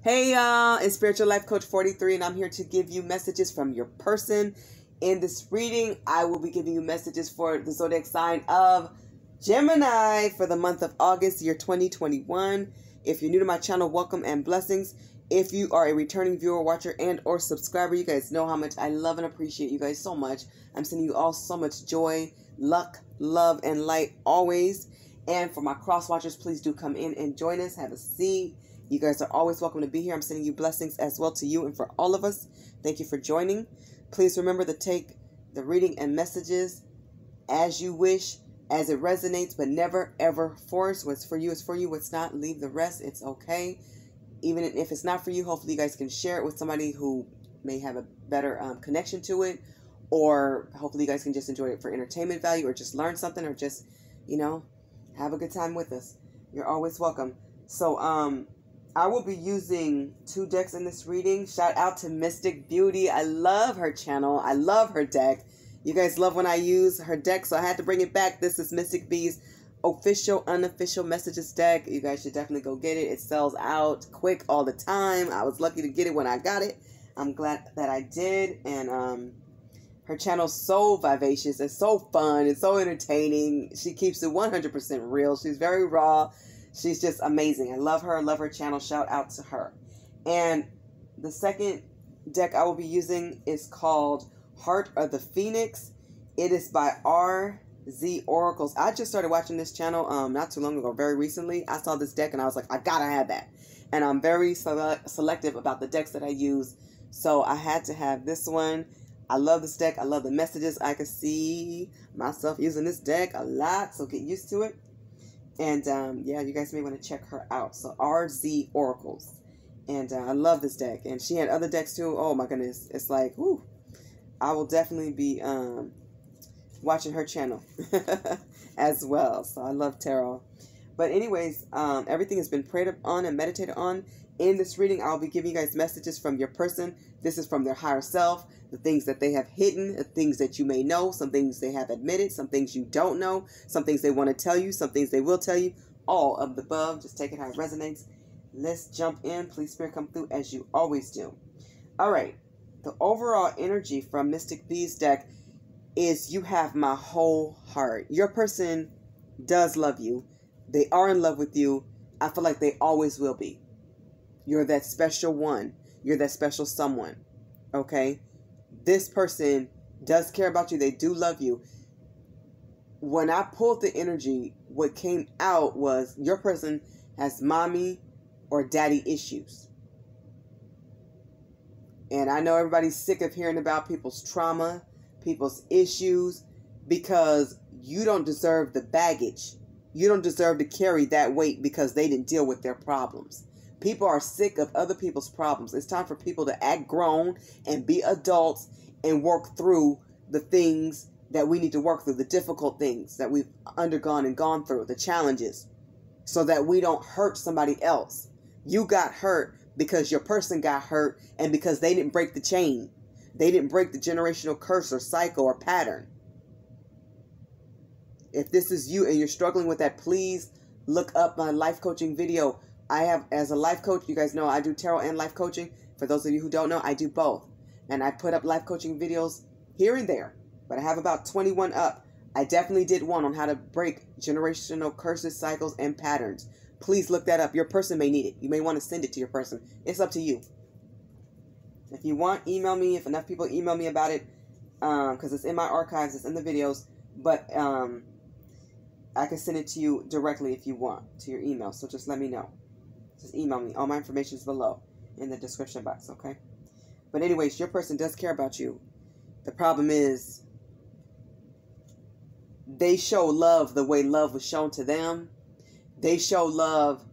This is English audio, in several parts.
Hey y'all, it's Spiritual Life Coach 43 and I'm here to give you messages from your person. In this reading, I will be giving you messages for the zodiac sign of Gemini for the month of August, year 2021. If you're new to my channel, welcome and blessings. If you are a returning viewer, watcher, and or subscriber, you guys know how much I love and appreciate you guys so much. I'm sending you all so much joy, luck, love, and light always. And for my cross watchers, please do come in and join us. Have a seat. You guys are always welcome to be here. I'm sending you blessings as well to you and for all of us. Thank you for joining. Please remember to take the reading and messages as you wish, as it resonates, but never ever force. What's for you is for you. What's not, leave the rest. It's okay. Even if it's not for you, hopefully you guys can share it with somebody who may have a better connection to it. Or hopefully you guys can just enjoy it for entertainment value or just learn something or just, you know, have a good time with us. You're always welcome. So, I will be using 2 decks in this reading. Shout out to Mystic Beauty. I love her channel. I love her deck. You guys love when I use her deck, so I had to bring it back. This is Mystic B's official, unofficial messages deck. You guys should definitely go get it. It sells out quick all the time. I was lucky to get it when I got it. I'm glad that I did. And her channel's so vivacious. It's so fun. It's so entertaining. She keeps it 100% real. She's very raw. She's just amazing. I love her. I love her channel. Shout out to her. And the second deck I will be using is called Heart of the Phoenix. It is by RZ Oracles. I just started watching this channel not too long ago, very recently. I saw this deck and I was like, I gotta have that. And I'm very selective about the decks that I use. So I had to have this one. I love this deck. I love the messages. I can see myself using this deck a lot. So get used to it. And, yeah, you guys may want to check her out. So, RZ Oracles. And I love this deck. And she had other decks, too. Oh, my goodness. It's like, whoo. I will definitely be watching her channel as well. So, I love tarot. But anyways, everything has been prayed on and meditated on. In this reading, I'll be giving you guys messages from your person. This is from their higher self. The things that they have hidden, the things that you may know, some things they have admitted, some things you don't know, some things they want to tell you, some things they will tell you. All of the above. Just take it how it resonates. Let's jump in. Please, Spirit, come through as you always do. All right. The overall energy from Mystic B's deck is you have my whole heart. Your person does love you. They are in love with you. I feel like they always will be. You're that special one. You're that special someone. Okay? This person does care about you. They do love you. When I pulled the energy, what came out was your person has mommy or daddy issues. And I know everybody's sick of hearing about people's trauma, people's issues, because you don't deserve the baggage. You don't deserve to carry that weight because they didn't deal with their problems. People are sick of other people's problems. It's time for people to act grown and be adults and work through the things that we need to work through, the difficult things that we've undergone and gone through, the challenges, so that we don't hurt somebody else. You got hurt because your person got hurt and because they didn't break the chain. They didn't break the generational curse or cycle or pattern. If this is you and you're struggling with that, please look up my life coaching video. I have, as a life coach, you guys know I do tarot and life coaching. For those of you who don't know, I do both. And I put up life coaching videos here and there. But I have about 21 up. I definitely did one on how to break generational curses, cycles, and patterns. Please look that up. Your person may need it. You may want to send it to your person. It's up to you. If you want, email me. If enough people email me about it, because it's in my archives, it's in the videos. But I can send it to you directly if you want, to your email. So just let me know. Just email me. All my information is below in the description box, okay? But anyways, your person does care about you. The problem is they show love the way love was shown to them. They show love,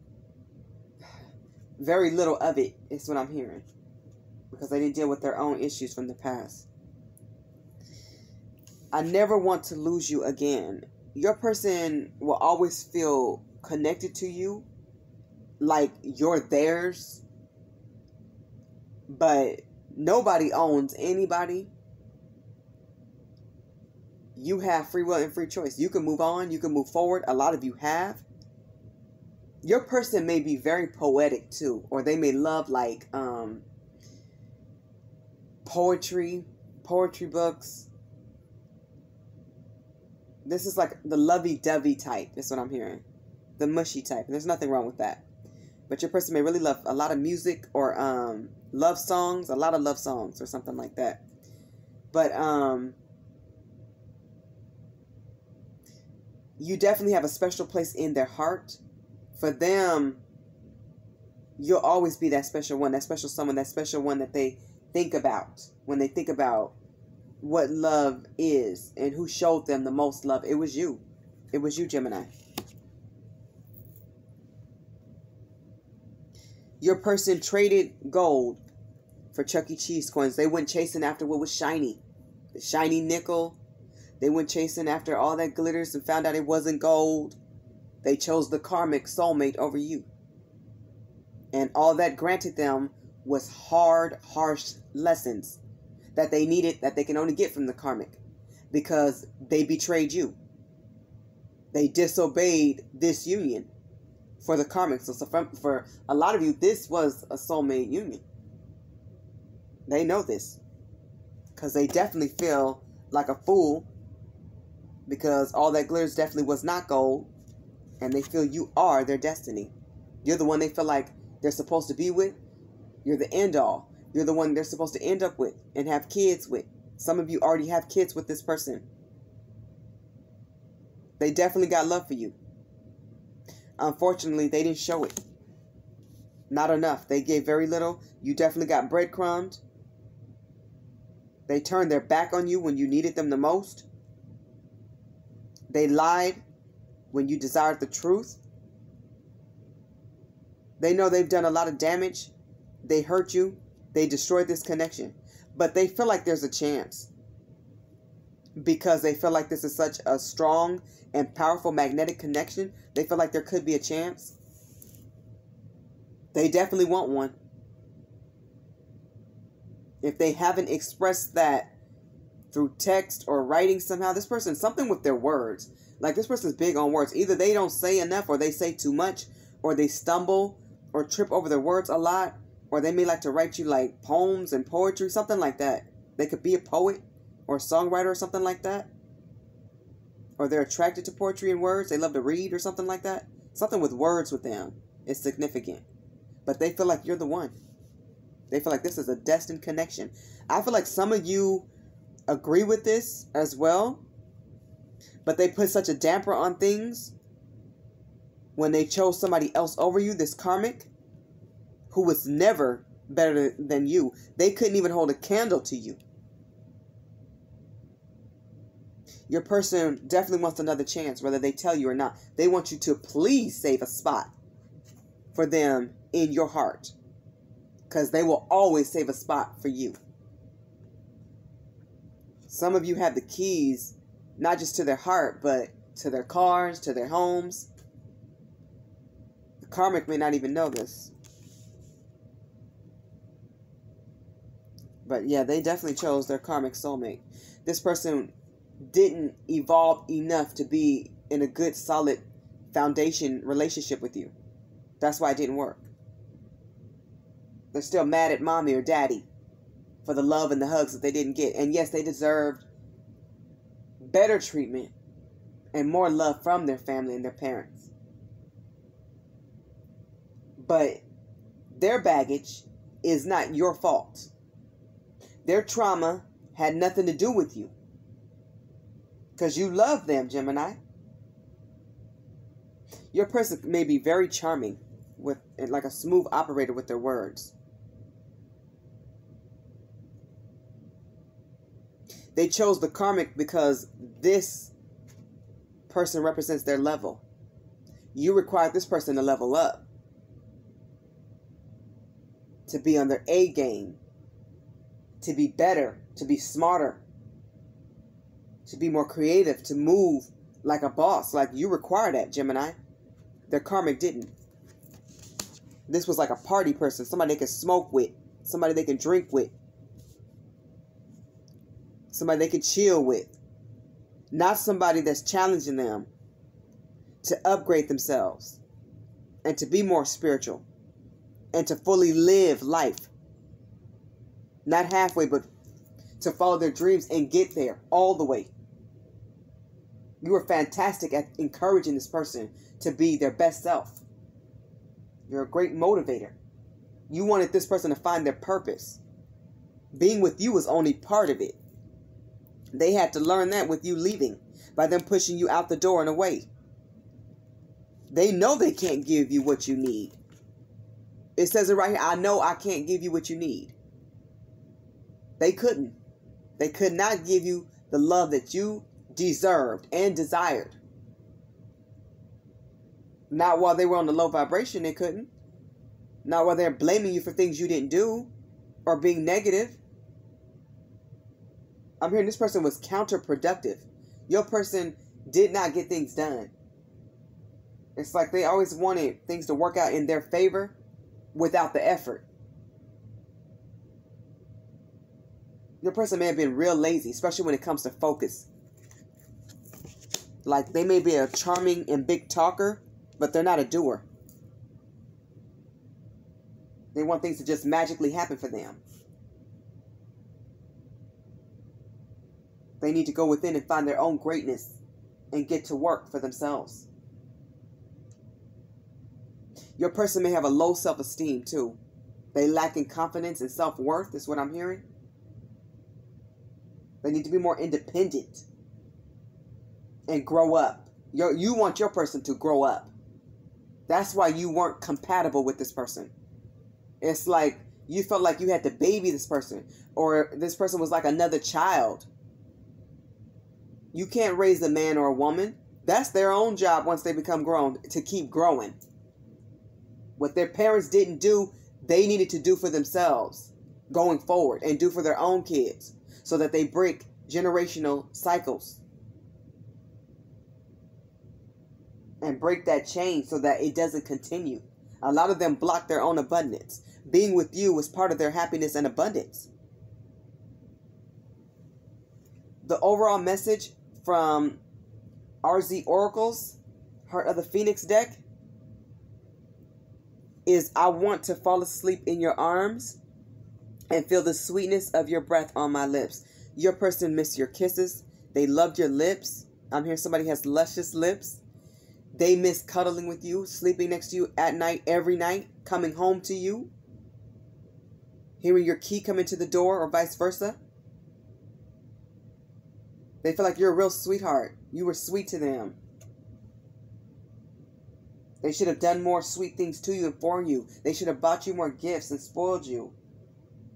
very little of it is what I'm hearing. Because they didn't deal with their own issues from the past. I never want to lose you again. Your person will always feel connected to you, like you're theirs, but nobody owns anybody. You have free will and free choice. You can move on. You can move forward. A lot of you have. Your person may be very poetic too, or they may love like poetry books. This is like the lovey-dovey type. That's what I'm hearing. The mushy type. There's nothing wrong with that. But your person may really love a lot of music or love songs, a lot of love songs or something like that. But you definitely have a special place in their heart. For them, you'll always be that special one, that special someone, that special one that they think about when they think about what love is and who showed them the most love. It was you. It was you, Gemini. Your person traded gold for Chuck E. Cheese coins. They went chasing after what was shiny. The shiny nickel. They went chasing after all that glitters and found out it wasn't gold. They chose the karmic soulmate over you. And all that granted them was hard, harsh lessons that they needed, that they can only get from the karmic, because they betrayed you. They disobeyed this union for the karmic. So for a lot of you, this was a soulmate union. They know this because they definitely feel like a fool, because all that glitters definitely was not gold, and they feel you are their destiny. You're the one they feel like they're supposed to be with. You're the end all. You're the one they're supposed to end up with and have kids with. Some of you already have kids with this person. They definitely got love for you. Unfortunately, they didn't show it. Not enough. They gave very little. You definitely got breadcrumbed. They turned their back on you when you needed them the most. They lied when you desired the truth. They know they've done a lot of damage. They hurt you. They destroyed this connection. But they feel like there's a chance, because they feel like this is such a strong and powerful magnetic connection. They feel like there could be a chance. They definitely want one. If they haven't expressed that through text or writing somehow, this person, something with their words. Like, this person's big on words. Either they don't say enough, or they say too much, or they stumble or trip over their words a lot, or they may like to write you like poems and poetry, something like that. They could be a poet or a songwriter or something like that. Or they're attracted to poetry and words. They love to read or something like that. Something with words with them is significant. But they feel like you're the one. They feel like this is a destined connection. I feel like some of you agree with this as well, but they put such a damper on things when they chose somebody else over you, this karmic, who was never better than you. They couldn't even hold a candle to you. Your person definitely wants another chance, whether they tell you or not. They want you to please save a spot for them in your heart, because they will always save a spot for you. Some of you have the keys, not just to their heart, but to their cars, to their homes. The karmic may not even know this. But yeah, they definitely chose their karmic soulmate. This person didn't evolve enough to be in a good, solid foundation relationship with you. That's why it didn't work. They're still mad at mommy or daddy for the love and the hugs that they didn't get. And yes, they deserved better treatment and more love from their family and their parents. But their baggage is not your fault. Their trauma had nothing to do with you, because you love them, Gemini. Your person may be very charming, with like a smooth operator with their words. They chose the karmic because this person represents their level. You require this person to level up, to be on their A game, to be better, to be smarter, to be more creative, to move like a boss. Like, you require that, Gemini. Their karmic didn't. This was like a party person, somebody they can smoke with, somebody they can drink with, somebody they can chill with. Not somebody that's challenging them to upgrade themselves and to be more spiritual and to fully live life. Not halfway, but to follow their dreams and get there all the way. You are fantastic at encouraging this person to be their best self. You're a great motivator. You wanted this person to find their purpose. Being with you was only part of it. They had to learn that with you leaving, by them pushing you out the door and away. They know they can't give you what you need. It says it right here. I know I can't give you what you need. They couldn't. They could not give you the love that you deserved and desired. Not while they were on the low vibration, they couldn't. Not while they're blaming you for things you didn't do or being negative. I'm hearing this person was counterproductive. Your person did not get things done. It's like they always wanted things to work out in their favor without the effort. Your person may have been real lazy, especially when it comes to focus. Like they may be a charming and big talker, but they're not a doer. They want things to just magically happen for them. They need to go within and find their own greatness and get to work for themselves. Your person may have a low self-esteem too. They lack in confidence and self-worth is what I'm hearing. They need to be more independent and grow up. You want your person to grow up. That's why you weren't compatible with this person. It's like you felt like you had to baby this person, or this person was like another child. You can't raise a man or a woman. That's their own job once they become grown, to keep growing. What their parents didn't do, they needed to do for themselves going forward and do for their own kids so that they break generational cycles and break that chain so that it doesn't continue. A lot of them block their own abundance. Being with you was part of their happiness and abundance. The overall message from RZ Oracles, Heart of the Phoenix deck, is I want to fall asleep in your arms and feel the sweetness of your breath on my lips. Your person missed your kisses. They loved your lips. I'm hearing somebody has luscious lips. They miss cuddling with you, sleeping next to you at night, every night, coming home to you, hearing your key come into the door or vice versa. They feel like you're a real sweetheart. You were sweet to them. They should have done more sweet things to you and for you. They should have bought you more gifts and spoiled you.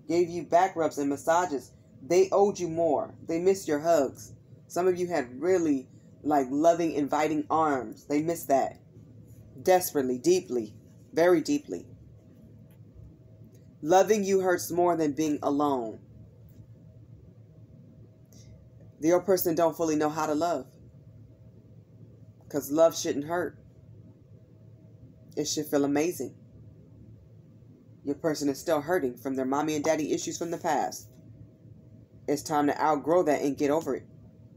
Gave you back rubs and massages. They owed you more. They missed your hugs. Some of you had really like loving, inviting arms. They missed that. Desperately, deeply, very deeply. Loving you hurts more than being alone. Your person don't fully know how to love. Because love shouldn't hurt. It should feel amazing. Your person is still hurting from their mommy and daddy issues from the past. It's time to outgrow that and get over it.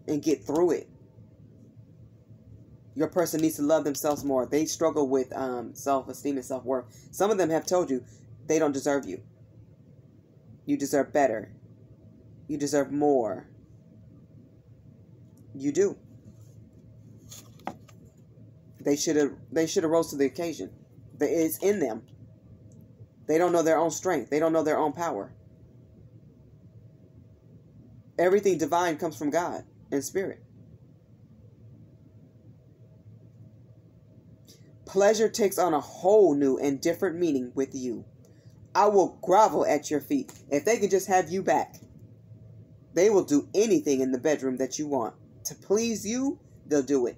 And get through it. Your person needs to love themselves more. They struggle with self-esteem and self-worth. Some of them have told you they don't deserve you. You deserve better. You deserve more. You do. They should have rose to the occasion. It's in them. They don't know their own strength. They don't know their own power. Everything divine comes from God and spirit. Pleasure takes on a whole new and different meaning with you. I will grovel at your feet. If they can just have you back, they will do anything in the bedroom that you want. To please you, they'll do it.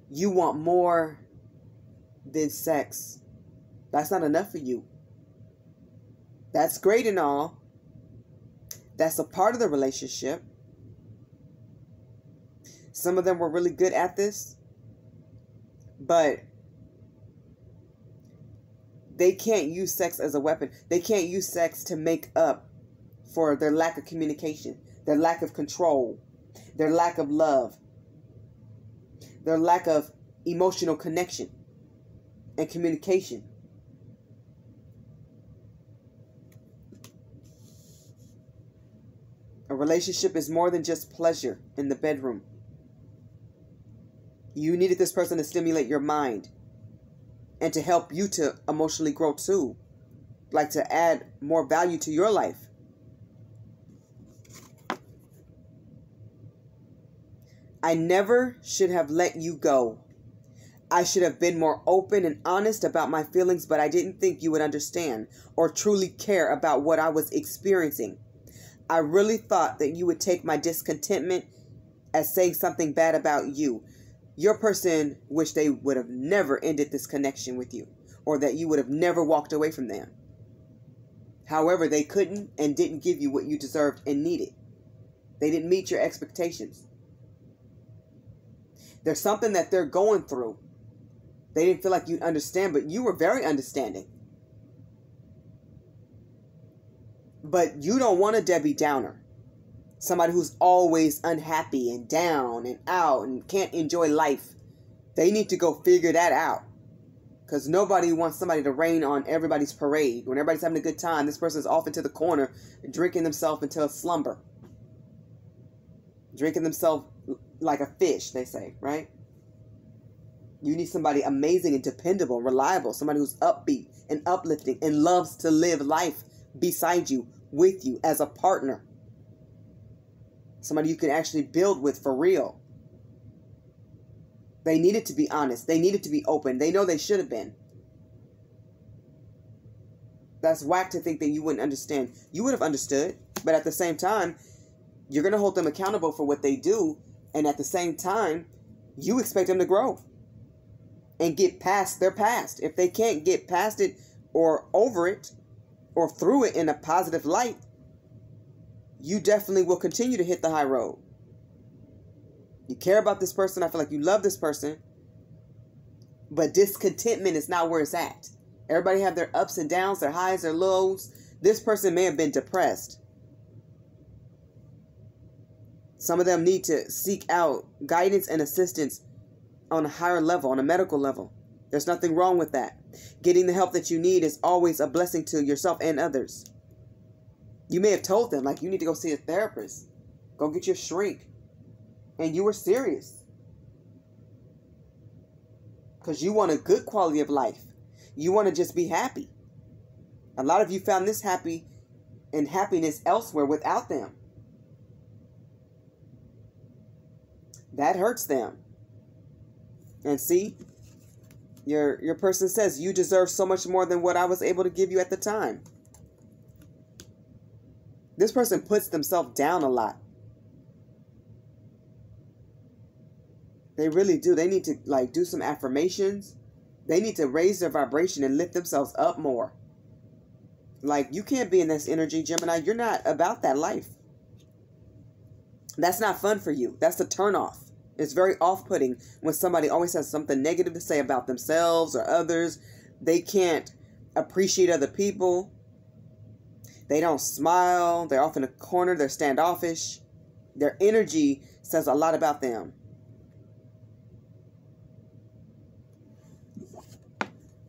You want more than sex. That's not enough for you. That's great and all. That's a part of the relationship. Some of them were really good at this, but they can't use sex as a weapon. They can't use sex to make up for their lack of communication, their lack of control, their lack of love, their lack of emotional connection. and communication. A relationship is more than just pleasure in the bedroom. You needed this person to stimulate your mind and to help you to emotionally grow too. Like to add more value to your life. I never should have let you go. I should have been more open and honest about my feelings, but I didn't think you would understand or truly care about what I was experiencing. I really thought that you would take my discontentment as saying something bad about you. Your person wished they would have never ended this connection with you, or that you would have never walked away from them. However, they couldn't and didn't give you what you deserved and needed. They didn't meet your expectations. There's something that they're going through. They didn't feel like you'd understand, but you were very understanding. But you don't want a Debbie Downer. Somebody who's always unhappy and down and out and can't enjoy life. They need to go figure that out. Because nobody wants somebody to rain on everybody's parade. When everybody's having a good time, this person's off into the corner drinking themselves into a slumber. Drinking themselves like a fish, they say, right? You need somebody amazing and dependable, reliable. Somebody who's upbeat and uplifting and loves to live life beside you, with you, as a partner. Somebody you can actually build with for real. They needed to be honest. They needed to be open. They know they should have been. That's whack to think that you wouldn't understand. You would have understood. But at the same time, you're going to hold them accountable for what they do. And at the same time, you expect them to grow and get past their past. If they can't get past it or over it or through it in a positive light, you definitely will continue to hit the high road. You care about this person. I feel like you love this person. But discontentment is not where it's at. Everybody have their ups and downs, their highs, their lows. This person may have been depressed. Some of them need to seek out guidance and assistance on a higher level, on a medical level. There's nothing wrong with that. Getting the help that you need is always a blessing to yourself and others. You may have told them, like, you need to go see a therapist. Go get your shrink. And you were serious. Because you want a good quality of life. You want to just be happy. A lot of you found this happy and happiness elsewhere without them. That hurts them. And see, your person says, you deserve so much more than what I was able to give you at the time. This person puts themselves down a lot. They really do. They need to do some affirmations. They need to raise their vibration and lift themselves up more. You can't be in this energy, Gemini. You're not about that life. That's not fun for you. That's a turnoff. It's very off-putting when somebody always has something negative to say about themselves or others. They can't appreciate other people. They don't smile. They're off in a corner. They're standoffish. Their energy says a lot about them.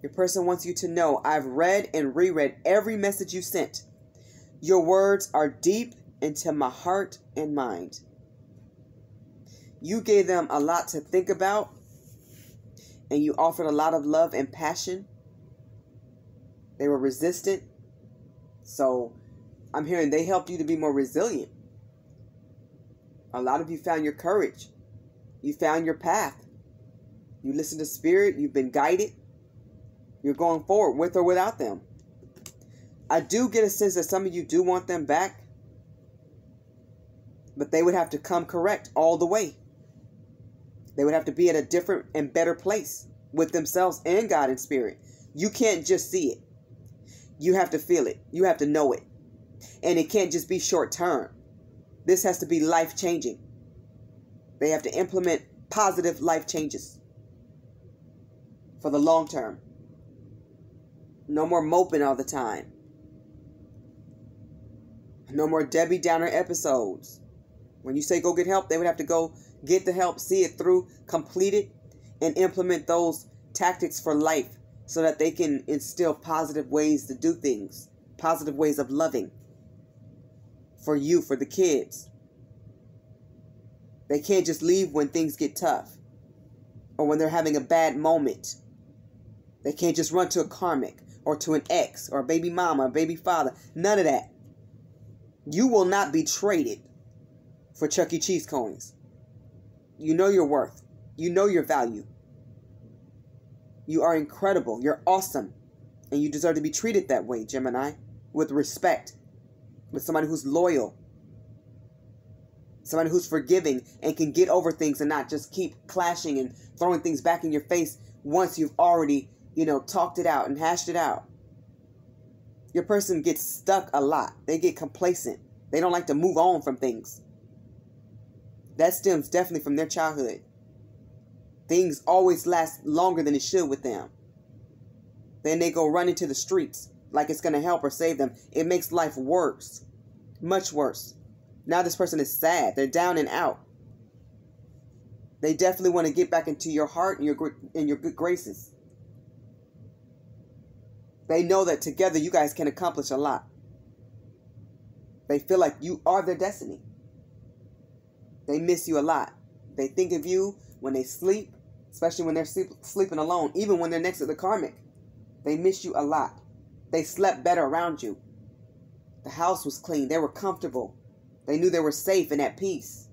Your person wants you to know, I've read and reread every message you sent. Your words are deep into my heart and mind. You gave them a lot to think about, and you offered a lot of love and passion. They were resistant. So I'm hearing they helped you to be more resilient. A lot of you found your courage. You found your path. You listened to spirit. You've been guided. You're going forward with or without them. I do get a sense that some of you do want them back, but they would have to come correct all the way. They would have to be at a different and better place with themselves and God and spirit. You can't just see it. You have to feel it. You have to know it. And it can't just be short term. This has to be life changing. They have to implement positive life changes for the long term. No more moping all the time. No more Debbie Downer episodes. When you say go get help, they would have to go get the help, see it through, complete it, and implement those tactics for life so that they can instill positive ways to do things, positive ways of loving for you, for the kids. They can't just leave when things get tough or when they're having a bad moment. They can't just run to a karmic or to an ex or a baby mama or baby father. None of that. You will not be traded for Chuck E. Cheese coins. You know your worth. You know your value. You are incredible. You're awesome. And you deserve to be treated that way, Gemini. With respect. With somebody who's loyal. Somebody who's forgiving and can get over things and not just keep clashing and throwing things back in your face once you've already, talked it out and hashed it out. Your person gets stuck a lot. They get complacent. They don't like to move on from things. That stems definitely from their childhood. Things always last longer than it should with them. Then they go run into the streets like it's going to help or save them. It makes life worse. Much worse. Now this person is sad. They're down and out. They definitely want to get back into your heart and your good graces. They know that together you guys can accomplish a lot. They feel like you are their destiny. They miss you a lot. They think of you when they sleep, especially when they're sleeping alone, even when they're next to the karmic. They miss you a lot. They slept better around you. The house was clean. They were comfortable. They knew they were safe and at peace.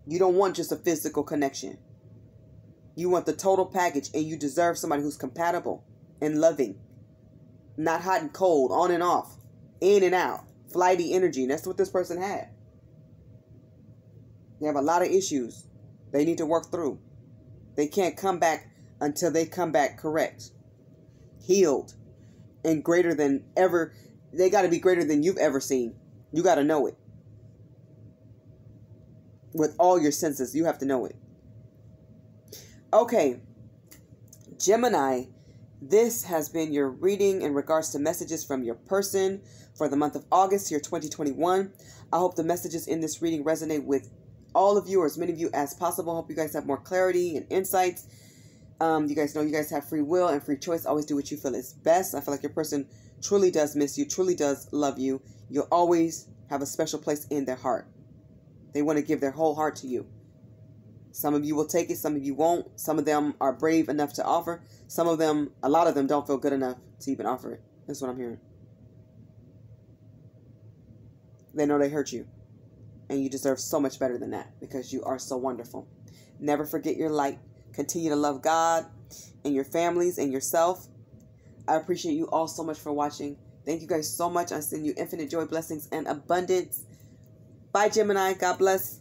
You don't want just a physical connection. You want the total package, and you deserve somebody who's compatible and loving. Not hot and cold, on and off, in and out, flighty energy. And that's what this person had. They have a lot of issues they need to work through. They can't come back until they come back correct, healed, and greater than ever. They got to be greater than you've ever seen. You got to know it. With all your senses, you have to know it. Okay, Gemini, this has been your reading in regards to messages from your person for the month of August, year 2021. I hope the messages in this reading resonate with all of you, or as many of you as possible. I hope you guys have more clarity and insights. You guys know you guys have free will and free choice. Always do what you feel is best. I feel like your person truly does miss you, truly does love you. You'll always have a special place in their heart. They want to give their whole heart to you. Some of you will take it, some of you won't. Some of them are brave enough to offer. Some of them, a lot of them don't feel good enough to even offer it. That's what I'm hearing. They know they hurt you. And you deserve so much better than that because you are so wonderful. Never forget your light. Continue to love God and your families and yourself. I appreciate you all so much for watching. Thank you guys so much. I send you infinite joy, blessings, and abundance. Bye, Gemini. God bless.